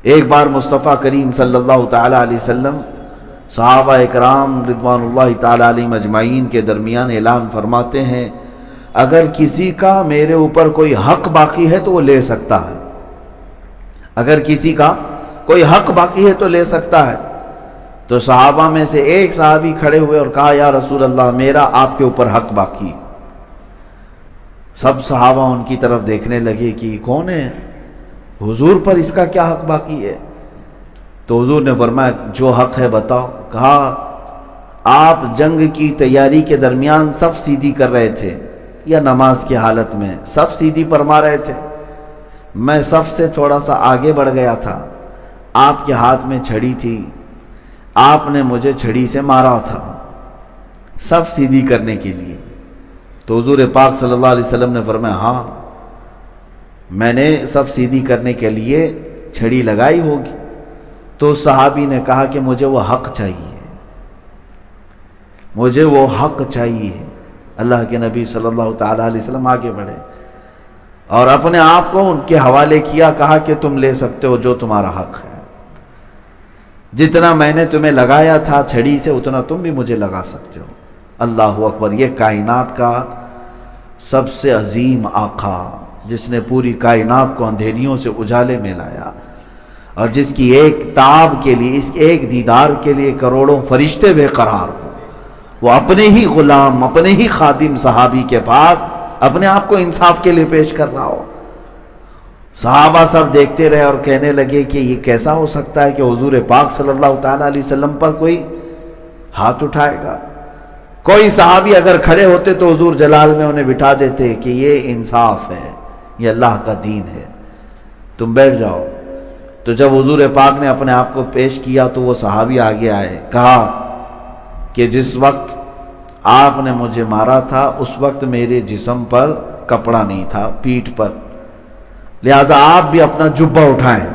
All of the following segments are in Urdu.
ایک بار مصطفیٰ کریم صلی اللہ تعالیٰ علیہ وسلم صحابہ اکرام رضوان اللہ تعالیٰ علیہم اجمعین کے درمیان اعلان فرماتے ہیں، اگر کسی کا میرے اوپر کوئی حق باقی ہے تو وہ لے سکتا ہے، اگر کسی کا کوئی حق باقی ہے تو لے سکتا ہے۔ تو صحابہ میں سے ایک صحابی کھڑے ہوئے اور کہا، یا رسول اللہ میرا آپ کے اوپر حق باقی۔ سب صحابہ ان کی طرف دیکھنے لگے کہ کون ہے حضور پر، اس کا کیا حق باقی ہے؟ تو حضور نے فرمایا، جو حق ہے بتاؤ۔ کہا، آپ جنگ کی تیاری کے درمیان صف سیدھی کر رہے تھے یا نماز کی حالت میں صف سیدھی فرما رہے تھے، میں صف سے تھوڑا سا آگے بڑھ گیا تھا، آپ کے ہاتھ میں چھڑی تھی، آپ نے مجھے چھڑی سے مارا تھا صف سیدھی کرنے کے لیے۔ تو حضور پاک صلی اللہ علیہ وسلم نے فرمایا، ہاں میں نے صف سیدھی کرنے کے لیے چھڑی لگائی ہوگی۔ تو صحابی نے کہا کہ مجھے وہ حق چاہیے، مجھے وہ حق چاہیے۔ اللہ کے نبی صلی اللہ تعالیٰ علیہ وسلم آگے بڑھے اور اپنے آپ کو ان کے حوالے کیا، کہا کہ تم لے سکتے ہو جو تمہارا حق ہے، جتنا میں نے تمہیں لگایا تھا چھڑی سے اتنا تم بھی مجھے لگا سکتے ہو۔ اللہ اکبر! یہ کائنات کا سب سے عظیم آقا، جس نے پوری کائنات کو اندھیریوں سے اجالے میں لایا، اور جس کی ایک تاب کے لیے، اس ایک دیدار کے لیے کروڑوں فرشتے بے قرار ہو، وہ اپنے ہی غلام، اپنے ہی خادم صحابی کے پاس اپنے آپ کو انصاف کے لیے پیش کر رہا ہو۔ صحابہ سب دیکھتے رہے اور کہنے لگے کہ یہ کیسا ہو سکتا ہے کہ حضور پاک صلی اللہ تعالیٰ علیہ وسلم پر کوئی ہاتھ اٹھائے گا۔ کوئی صحابی اگر کھڑے ہوتے تو حضور جلال میں انہیں بٹھا دیتے کہ یہ انصاف ہے، یہ اللہ کا دین ہے، تم بیٹھ جاؤ۔ تو جب حضور پاک نے اپنے آپ کو پیش کیا تو وہ صحابی آگے آئے، کہا کہ جس وقت آپ نے مجھے مارا تھا اس وقت میرے جسم پر کپڑا نہیں تھا، پیٹھ پر، لہٰذا آپ بھی اپنا جبہ اٹھائیں،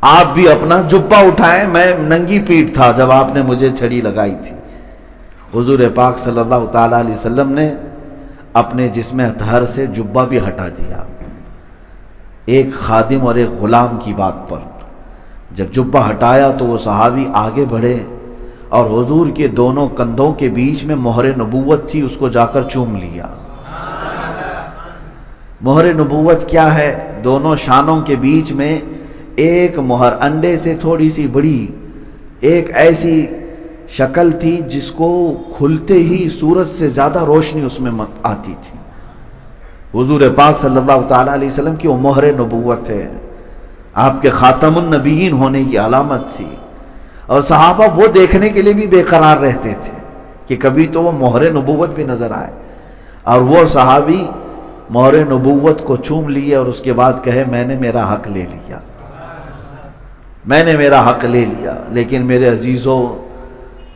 آپ بھی اپنا جبہ اٹھائیں، میں ننگی پیٹھ تھا جب آپ نے مجھے چھڑی لگائی تھی۔ حضور پاک صلی اللہ تعالیٰ علیہ وسلم نے اپنے جسم اطہر سے جبہ بھی ہٹا دیا۔ ایک خادم اور ایک غلام کی بات پر جب جبہ ہٹایا تو وہ صحابی آگے بڑھے اور حضور کے دونوں کندھوں کے بیچ میں مہر نبوت تھی، اس کو جا کر چوم لیا۔ مہر نبوت کیا ہے؟ دونوں شانوں کے بیچ میں ایک مہر، انڈے سے تھوڑی سی بڑی ایک ایسی شکل تھی جس کو کھلتے ہی سورج سے زیادہ روشنی اس میں آتی تھی۔ حضور پاک صلی اللہ تعالیٰ علیہ وسلم کی وہ مہر نبوت ہے، آپ کے خاتم النبیین ہونے کی علامت تھی، اور صحابہ وہ دیکھنے کے لیے بھی بے قرار رہتے تھے کہ کبھی تو وہ مہر نبوت بھی نظر آئے، اور وہ صحابی مہر نبوت کو چوم لیے اور اس کے بعد کہے، میں نے میرا حق لے لیا، میں نے میرا حق لے لیا۔ لیکن میرے عزیزوں،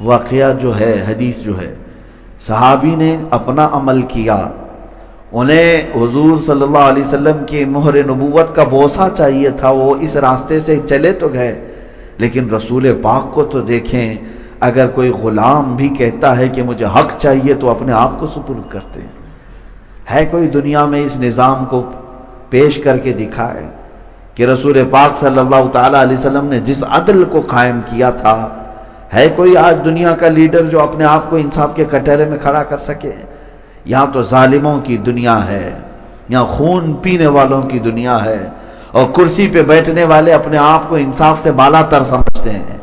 واقعہ جو ہے، حدیث جو ہے، صحابی نے اپنا عمل کیا، انہیں حضور صلی اللہ علیہ وسلم کی مہر نبوت کا بوسہ چاہیے تھا، وہ اس راستے سے چلے تو گئے، لیکن رسول پاک کو تو دیکھیں، اگر کوئی غلام بھی کہتا ہے کہ مجھے حق چاہیے تو اپنے آپ کو سپرد کرتے ہیں۔ ہے کوئی دنیا میں اس نظام کو پیش کر کے دکھائے کہ رسول پاک صلی اللہ تعالیٰ علیہ وسلم نے جس عدل کو قائم کیا تھا، ہے کوئی آج دنیا کا لیڈر جو اپنے آپ کو انصاف کے کٹہرے میں کھڑا کر سکے؟ یہاں تو ظالموں کی دنیا ہے، یہاں خون پینے والوں کی دنیا ہے، اور کرسی پہ بیٹھنے والے اپنے آپ کو انصاف سے بالا تر سمجھتے ہیں۔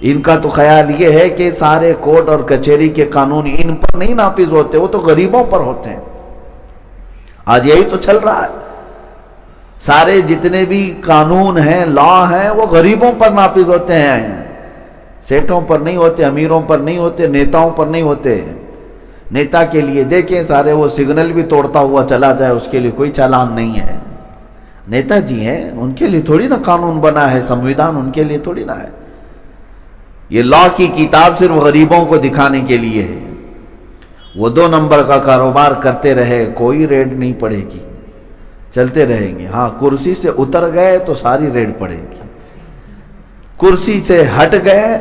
ان کا تو خیال یہ ہے کہ سارے کورٹ اور کچہری کے قانون ان پر نہیں نافذ ہوتے، وہ تو غریبوں پر ہوتے ہیں۔ آج یہی تو چل رہا ہے، سارے جتنے بھی قانون ہیں، لا ہیں، وہ غریبوں پر نافذ ہوتے ہیں، سیٹوں پر نہیں ہوتے، امیروں پر نہیں ہوتے، نیتاؤں پر نہیں ہوتے۔ نیتا کے لیے دیکھیں، سارے وہ سگنل بھی توڑتا ہوا چلا جائے، اس کے لیے کوئی چالان نہیں ہے۔ نیتا جی ہیں، ان کے لیے تھوڑی نہ قانون بنا ہے، سمویدھان ان کے لیے تھوڑی نہ ہے۔ یہ لا کی کتاب صرف غریبوں کو دکھانے کے لیے ہے۔ وہ 2 نمبر کا کاروبار کرتے رہے، کوئی ریڈ نہیں پڑے گی، چلتے رہیں گے۔ ہاں، کرسی سے اتر گئے تو ساری ریڈ پڑے گی، کرسی سے ہٹ گئے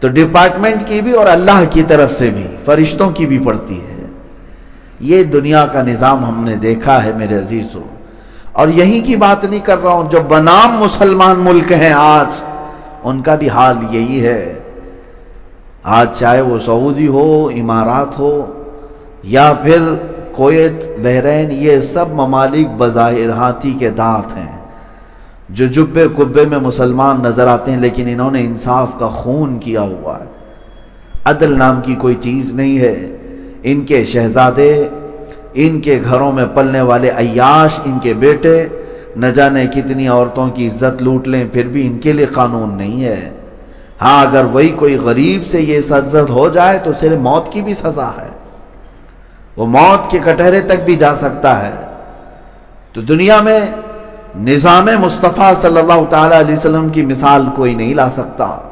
تو ڈپارٹمنٹ کی بھی اور اللہ کی طرف سے بھی، فرشتوں کی بھی پڑتی ہے۔ یہ دنیا کا نظام ہم نے دیکھا ہے میرے عزیزوں، اور یہیں کی بات نہیں کر رہا ہوں، جو بنام مسلمان ملک ہیں آج، ان کا بھی حال یہی ہے۔ آج چاہے وہ سعودی ہو، امارات ہو، یا پھر کویت، بحرین، یہ سب ممالک بظاہر ہاتھی کے دانت ہیں، جو جبے کبے میں مسلمان نظر آتے ہیں، لیکن انہوں نے انصاف کا خون کیا ہوا ہے۔ عدل نام کی کوئی چیز نہیں ہے۔ ان کے شہزادے، ان کے گھروں میں پلنے والے عیاش، ان کے بیٹے نہ جانے کتنی عورتوں کی عزت لوٹ لیں، پھر بھی ان کے لیے قانون نہیں ہے۔ ہاں، اگر وہی کوئی غریب سے یہ سرزد ہو جائے تو صرف موت کی بھی سزا ہے، وہ موت کے کٹہرے تک بھی جا سکتا ہے۔ تو دنیا میں نظام مصطفیٰ صلی اللہ تعالی علیہ وسلم کی مثال کوئی نہیں لا سکتا۔